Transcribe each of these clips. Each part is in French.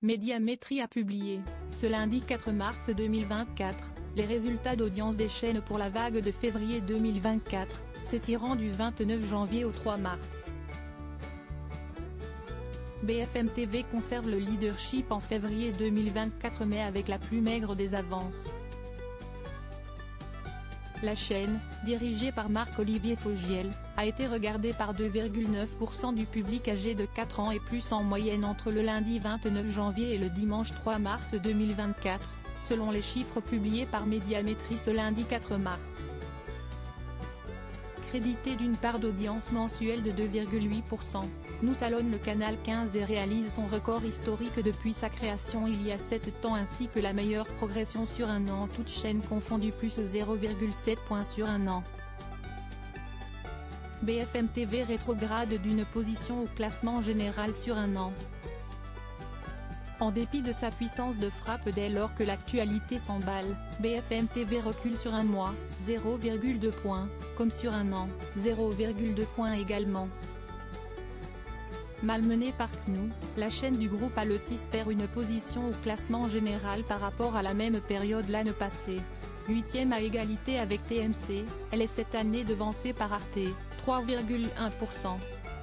Médiamétrie a publié, ce lundi 4 mars 2024, les résultats d'audience des chaînes pour la vague de février 2024, s'étirant du 29 janvier au 3 mars. BFM TV conserve le leadership en février 2024 mais avec la plus maigre des avances. La chaîne, dirigée par Marc-Olivier Fogiel, a été regardée par 2,9% du public âgé de 4 ans et plus en moyenne entre le lundi 29 janvier et le dimanche 3 mars 2024, selon les chiffres publiés par Médiamétrie ce lundi 4 mars. Crédité d'une part d'audience mensuelle de 2,8%, nous talonne le canal 15 et réalise son record historique depuis sa création il y a 7 ans ainsi que la meilleure progression sur un an toutes chaînes confondues plus 0,7 points sur un an. BFM TV rétrograde d'une position au classement général sur un an. En dépit de sa puissance de frappe dès lors que l'actualité s'emballe, BFM TV recule sur un mois, 0,2 points, comme sur un an, 0,2 points également. Malmenée par CNOO, la chaîne du groupe Altis perd une position au classement général par rapport à la même période l'année passée. 8e à égalité avec TMC, elle est cette année devancée par Arte, 3,1%,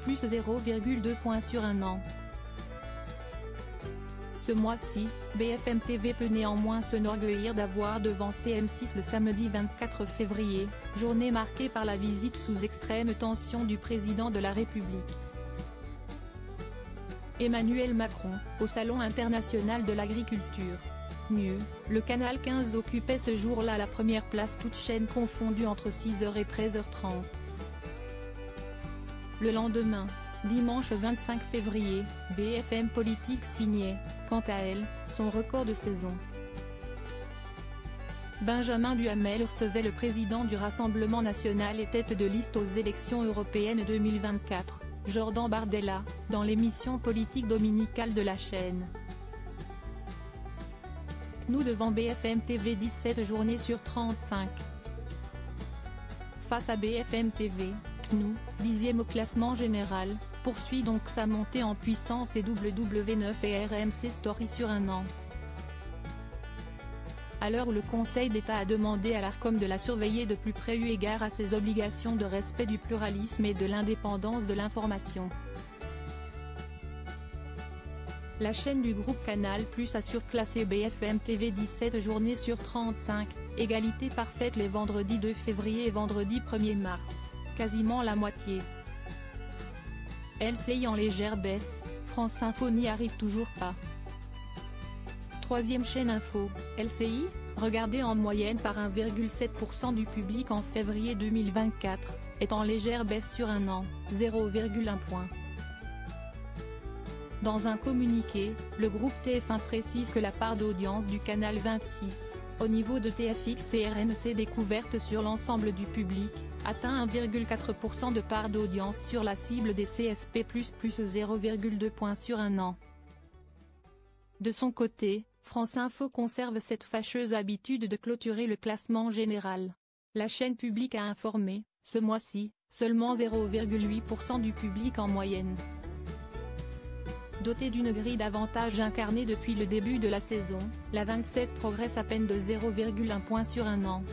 plus 0,2 points sur un an. Ce mois-ci, BFM TV peut néanmoins s'enorgueillir d'avoir devancé M6 le samedi 24 février, journée marquée par la visite sous extrême tension du président de la République. Emmanuel Macron, au Salon international de l'agriculture. Mieux, le canal 15 occupait ce jour-là la première place toutes chaînes confondues entre 6h et 13h30. Le lendemain, dimanche 25 février, BFM Politique signait, quant à elle, son record de saison. Benjamin Duhamel recevait le président du Rassemblement national et tête de liste aux élections européennes 2024. Jordan Bardella, dans l'émission politique dominicale de la chaîne. CNOO devant BFM TV 17 journées sur 35. Face à BFM TV, CNOO, 10e au classement général, poursuit donc sa montée en puissance et W9 et RMC Story sur un an. À l'heure où le Conseil d'État a demandé à l'Arcom de la surveiller de plus près eu égard à ses obligations de respect du pluralisme et de l'indépendance de l'information. La chaîne du groupe Canal+ a surclassé BFM TV 17 journées sur 35, égalité parfaite les vendredis 2 février et vendredi 1er mars, quasiment la moitié. LCI en légère baisse, France Info n'y arrive toujours pas. Troisième chaîne info, LCI, regardée en moyenne par 1,7% du public en février 2024, est en légère baisse sur un an, 0,1 point. Dans un communiqué, le groupe TF1 précise que la part d'audience du canal 26, au niveau de TFX et RMC découverte sur l'ensemble du public, atteint 1,4% de part d'audience sur la cible des CSP+, plus 0,2 points sur un an. De son côté, France Info conserve cette fâcheuse habitude de clôturer le classement général. La chaîne publique a informé, ce mois-ci, seulement 0,8% du public en moyenne. Dotée d'une grille d'avantages incarnée depuis le début de la saison, la 27 progresse à peine de 0,1 point sur un an.